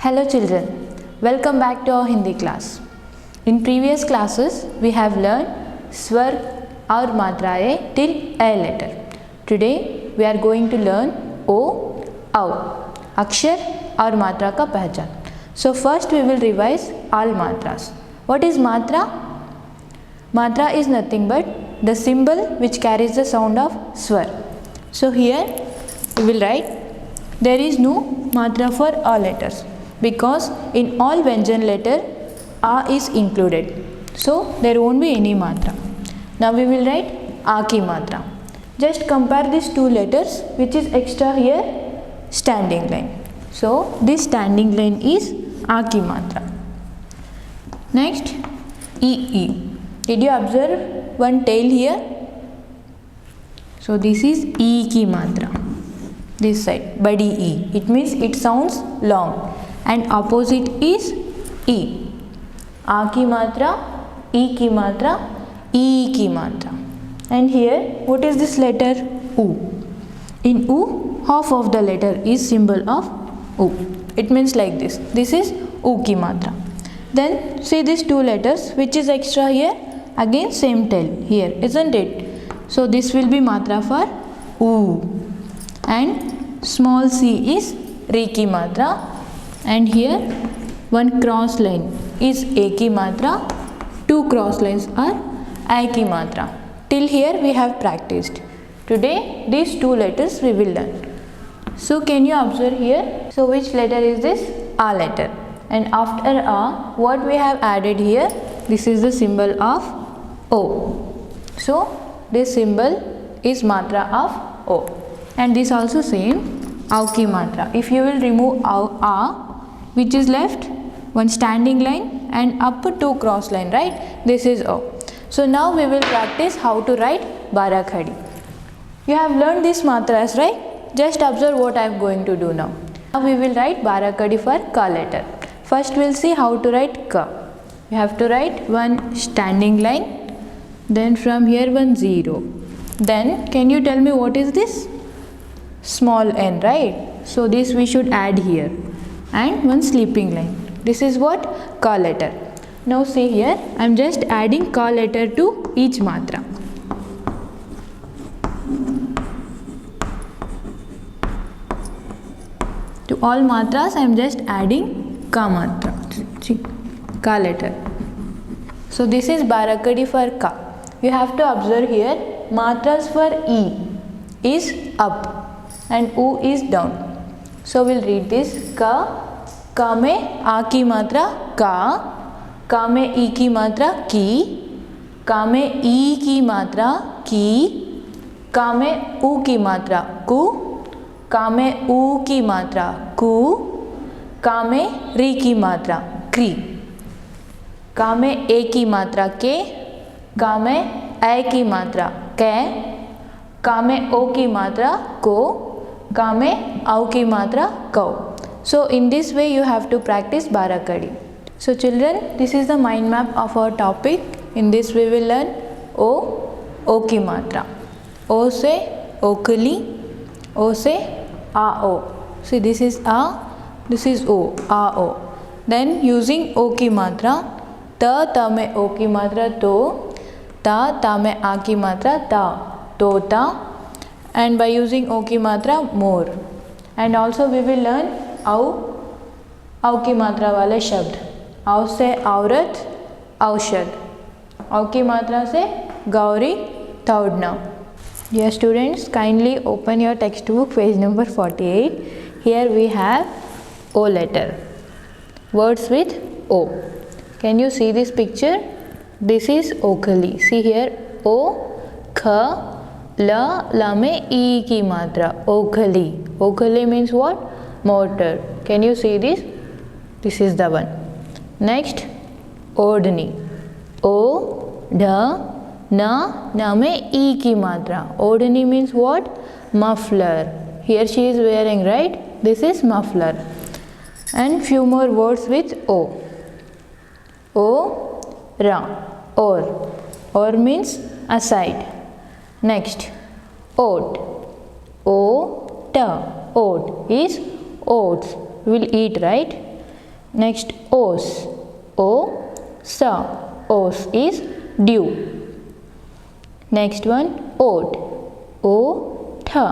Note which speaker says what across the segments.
Speaker 1: Hello children, welcome back to our Hindi class. In previous classes, we have learned swar or matraye till a letter. Today, we are going to learn o, au, akshar और मात्रा का पहचान. So first we will revise all matras. What is matra? Matra is nothing but the symbol which carries the sound of swar. So here we will write there is no matra for all letters because in all Vyanjan letter a is included. So there won't be any matra. Now we will write a ki matra. Just compare these two letters which is extra here, standing line. So this standing line is a ki matra. Next e. Did you observe one tail here? So this is e ki matra. This side badi e. It means it sounds long. And opposite is e. A ki matra, e ki matra, e ki matra. And here what is this letter? U. In U, half of the letter is symbol of U. It means like this. This is U ki matra. Then see these two letters which is extra here. Again same tail here, isn't it? So this will be matra for U. And small c is re ki matra. And here one cross line is a ki matra. Two cross lines are I ki matra. Till here we have practiced. Today these two letters we will learn. So can you observe here? So which letter is this? A letter. And after A, what we have added here? This is the symbol of O. So this symbol is matra of O. And this also same, au ki matra. If you will remove A, which is left? One standing line and up two cross line, right? This is O. So now we will practice how to write Barakhadi. You have learned these matras, right? Just observe what I am going to do now. Now we will write Barakhadi for Ka letter. First we will see how to write Ka. You have to write one standing line. Then from here one 0. Then can you tell me what is this? Small n, right? So this we should add here. And one sleeping line. This is what? Ka letter. Now see here, I am just adding Ka letter to each matra. To all matras, I am just adding Ka matra. See, Ka letter. So this is Barakhadi for Ka. You have to observe here, matras for E is up and U is down. So we'll read this. Ka में A की मात्रा का में E की मात्रा की, का में E की मात्रा की, का में U की मात्रा कु, का में U की मात्रा कु, का में री की मात्रा क्री, का में ए की मात्रा के, का में ए की मात्रा कै, का में ओ की मात्रा को, का में औ की मात्रा कौ. So in this way you have to practice Barakhadi. So children, this is the mind map of our topic. In this we will learn O ki matra. O se okali, O se ao. See this is A, this is O, ao. Then using O ki matra, ta में O की मात्रा तो, ta में A की मात्रा ta, tota. And by using O की मात्रा more. And also we will learn औ की मात्रा वाले शब्द. औ से औरत, औषध. औ की मात्रा से Gauri, तौड़ना. Dear students, kindly open your textbook page number 48. Here we have O letter. Words with O. Can you see this picture? This is Okali. See here O, Kha, La में E की मात्रा. Okali. Okali means what? Mortar. Can you see this? This is the one. Next, Odni. O, Da, Na में E की मात्रा. Odni means what? Muffler. Here she is wearing, right? This is muffler. And few more words with O. O, Ra, or. Or means aside. Next, Oat. O, Ta. Oat is oats. We will eat, right? Next os. O sa. Os is dew. Next one oat. O tha.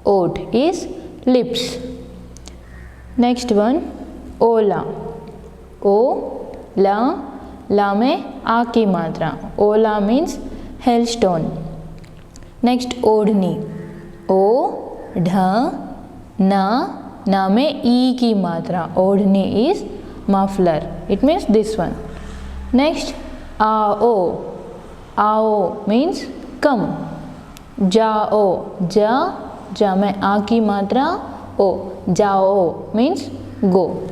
Speaker 1: Oat is lips. Next one ओला. ओ ला. ला में आ की मात्रा. ओला means hailstone. Next ओढ़नी. ओ ढ ना. ना में ई की मात्रा. ओढ़नी is muffler. It means this one. Next आओ. आओ मीन्स कम. जाओ. जा. जा में आ की मात्रा. ओ. जाओ means go.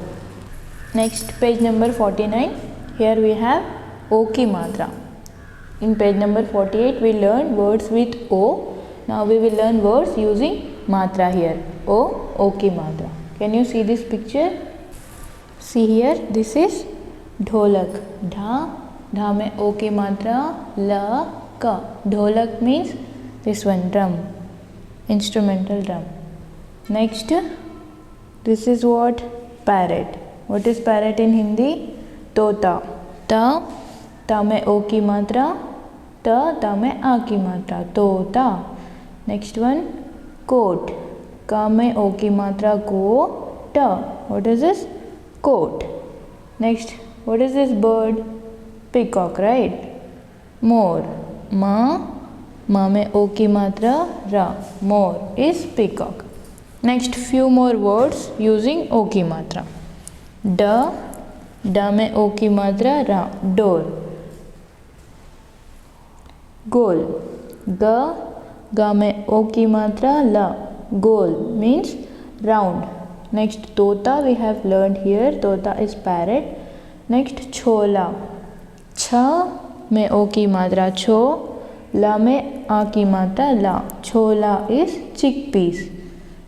Speaker 1: Next page number 49. Here we have O की मात्रा. In page number 48 we learned words with O. Now we will learn words using matra here. O. O की मात्रा. Can you see this picture? See here. This is ढोलक. ढा. ढा में O की मात्रा. ल का. ढोलक means this one, drum. Instrumental drum. Next. This is what? Parrot. What is parrot in Hindi? तोता. ता. ता में ओ की मात्रा. ता. ता में आ की मात्रा. तोता. Next one coat. का में ओ की मात्रा. को. ट. What is this? Coat. Next, what is this bird? Peacock, right? More. मा. मा में ओ की मात्रा. रा. More is peacock. Next few more words using O की मात्रा. ड. ड में O की मात्रा. रा. डोर. गोल. ग. ग में O की मात्रा. ल. गोल means round. Next तोता we have learned here. तोता is parrot. Next छोला. छ में O की मात्रा. छो. ला में आ की मात्रा. ला. छोला is chickpeas.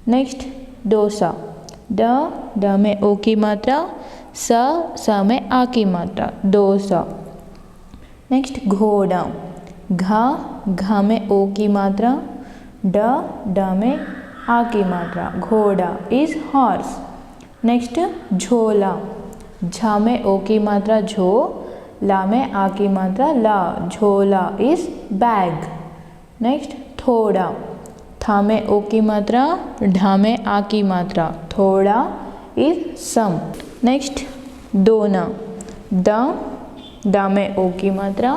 Speaker 1: नेक्स्ट डोसा. ड. ड में ओ की मात्रा. स में आ की मात्रा. डोसा. नेक्स्ट घोड़ा. घा. घा में ओ की मात्रा. ड. ड में आ की मात्रा. घोड़ा इज हॉर्स. नेक्स्ट झोला. झा में ओ की मात्रा. झो. ला में आ की मात्रा. ला. झोला इज बैग. नेक्स्ट थोड़ा. था में ओ की मात्रा. ढा में आ की मात्रा. थोड़ा इज सम. नेक्स्ट दोना. द. द में ओ की मात्रा.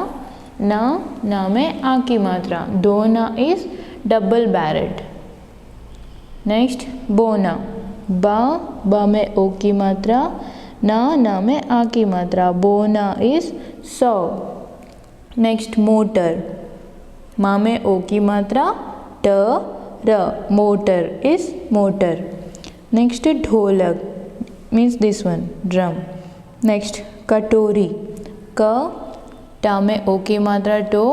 Speaker 1: ना. ना में आ की मात्रा. दोना इज डबल बैरेट. नेक्स्ट बोना. ब. ब में ओ की मात्रा. ना. ना में आ की मात्रा. बोना इज सौ. Next motor. मा में ओ की मात्रा. ट. र. Motor is motor. Next ढोलक means this one, drum. Next कटोरी. क. टा में ओ की मात्रा. टो.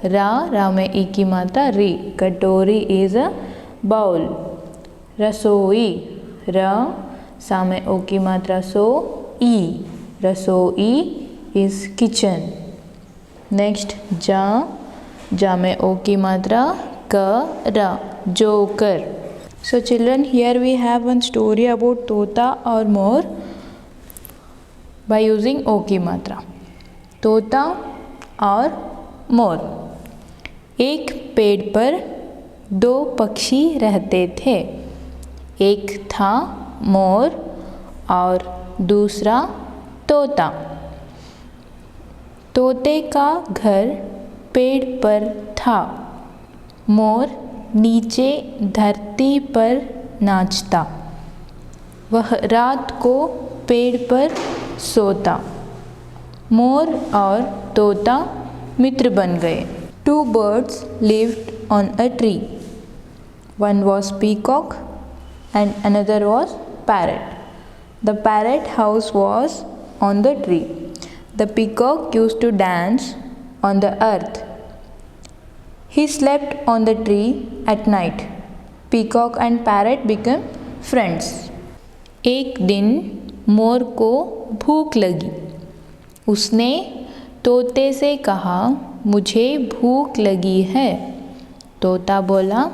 Speaker 1: रा. रा में ई की मात्रा. री. कटोरी is a bowl. रसोई. र. सा में ओ की मात्रा. सो. ई. रसोई is kitchen. Next जा. जा में ओ की मात्रा. क. रा. Joker. So children, here we have one story about तोता और मोर by using O की मात्रा. तोता और मोर. एक पेड़ पर दो पक्षी रहते थे. एक था मोर और दूसरा तोता. तोते का घर पेड़ पर था. मोर नीचे धरती पर नाचता. वह रात को पेड़ पर सोता. मोर और तोता मित्र बन गए. Two birds lived on a tree. One was peacock and another was parrot. The parrot house was on the tree. The peacock used to dance on the earth. He slept on the tree at night. Peacock and parrot became friends. एक दिन मोर को भूख लगी. उसने तोते से कहा, मुझे भूख लगी है. तोता बोला,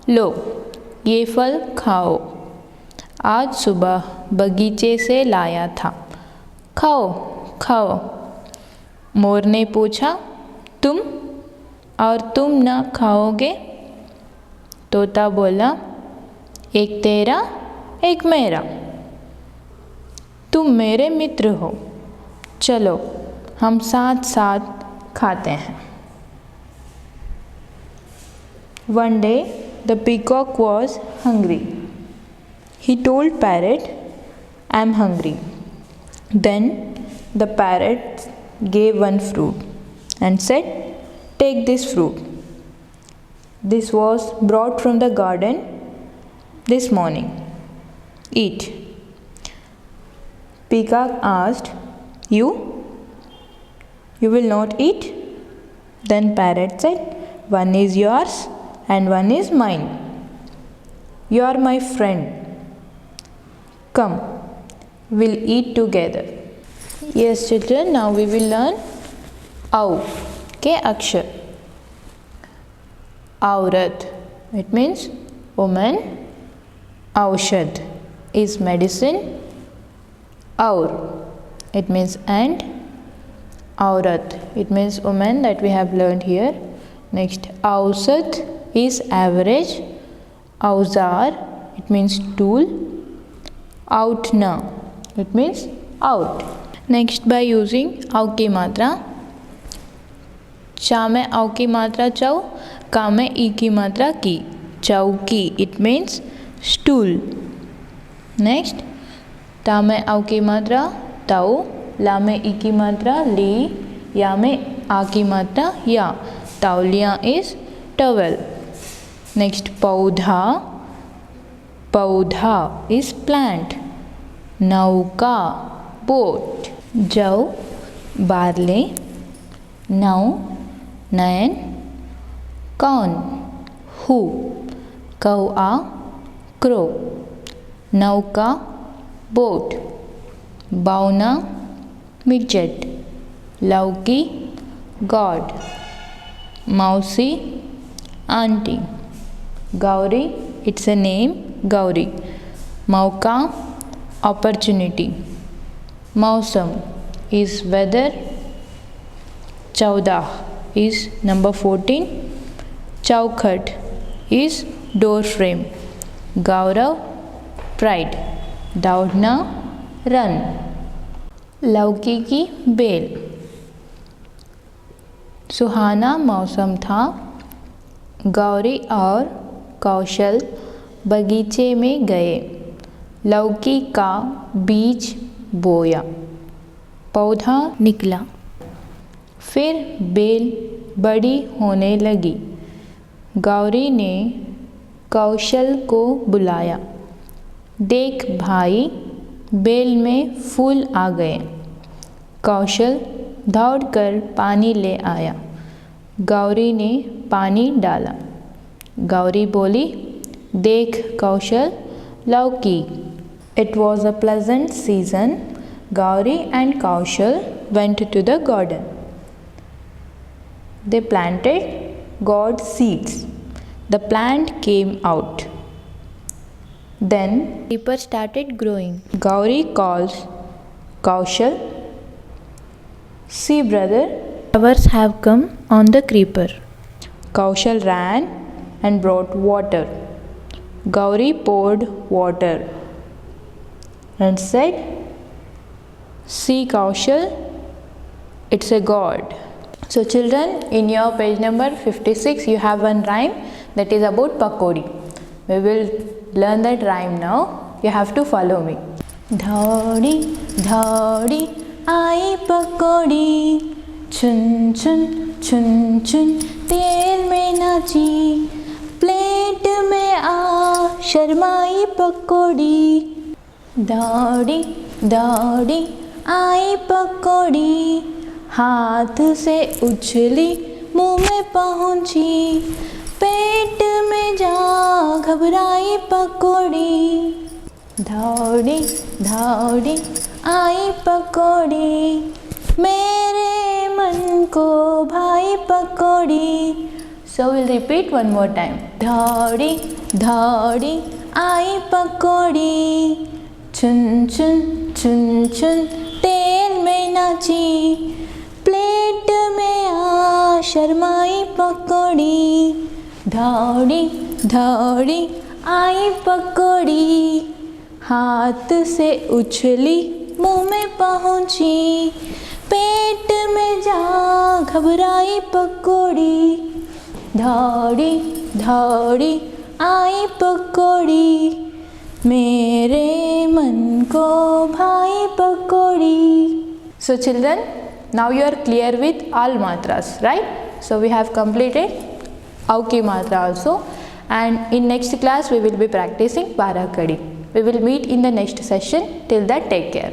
Speaker 1: लो ये फल खाओ. आज सुबह बगीचे से लाया था. खाओ खाओ। मोर ने पूछा, तुम? और तुम न खाओगे? तोता बोला, एक तेरा एक मेरा। तुम मेरे मित्र हो, चलो हम साथ साथ खाते हैं। One day the peacock was hungry. He told parrot, I'm hungry. Then the parrot gave one fruit and said, take this fruit. This was brought from the garden this morning. Eat. Peacock asked, You? You will not eat? Then parrot said, one is yours and one is mine. You are my friend. Come, we'll eat together. Yes, children, now we will learn Au के अक्षर. औरत, it means woman. औषध is medicine. और, it means and. औरत, it means woman, that we have learned here. Next, औसत is average. औजार, it means tool. Outna, it means out. Next, by using औ की मात्रा. चा में औ की मात्रा चौ, का में ई की मात्रा की. चौकी, it means stool. Next, ता में औ की मात्रा तौ, ला में ई की मात्रा ली, या में आ की मात्रा या. तौलिया is towel. Next, पौधा. पौधा is plant. नौका boat. जौ barley. नौ नयन. कौन who. कौआ crow. नौका boat. बौना midget. लौकी god. मौसी auntie. Gauri, it's a name, Gauri. मौका opportunity. मौसम is weather. 14 is number 14. चौखट is door frame. Gaurav pride. दौड़ना run. लौकी की बेल. सुहाना मौसम था. गौरी और कौशल बगीचे में गए. लौकी का बीज बोया. पौधा निकला. फिर बेल बड़ी होने लगी. गौरी ने कौशल को बुलाया. देख भाई, बेल में फूल आ गए. कौशल दौड़कर पानी ले आया. गौरी ने पानी डाला. गौरी बोली, देख कौशल, लौकी. It was a pleasant season. Gauri and Kaushal went to the garden. They planted gourd seeds. The plant came out. Then creeper started growing. Gauri calls Kaushal, see brother, flowers have come on the creeper. Kaushal ran and brought water. Gauri poured water and said, see Kaushal, it's a god. So children, in your page number 56 you have one rhyme that is about pakodi. We will learn that rhyme now. You have to follow me. धौड़ी धौड़ी आई पकौड़ी, छुन छुन छुन छुन तेल में नाची. Plate में आ शर्माई पकौड़ी. दौड़ी दौड़ी आई पकौड़ी, हाथ से उछली मुंह में पहुंची. पेट में जा घबराई पकौड़ी. दौड़ी दौड़ी आई पकौड़ी, मेरे मन को भाई पकौड़ी. So we'll repeat one more time. दौड़ी दौड़ी आई पकौड़ी, छुन छुन छुन छुन तेल में नाची, प्लेट में आ शर्माई पकौड़ी, दौड़ी दौड़ी आई पकौड़ी, हाथ से उछली मुंह में पहुंची, पेट में जा घबराई पकौड़ी, दौड़ी दौड़ी आई पकौड़ी, मेरे मन को भाई पकौड़ी. So children, now you are clear with all matras, right? So we have completed Auki matra also, and in next class we will be practicing Parakadi. We will meet in the next session. Till that, take care.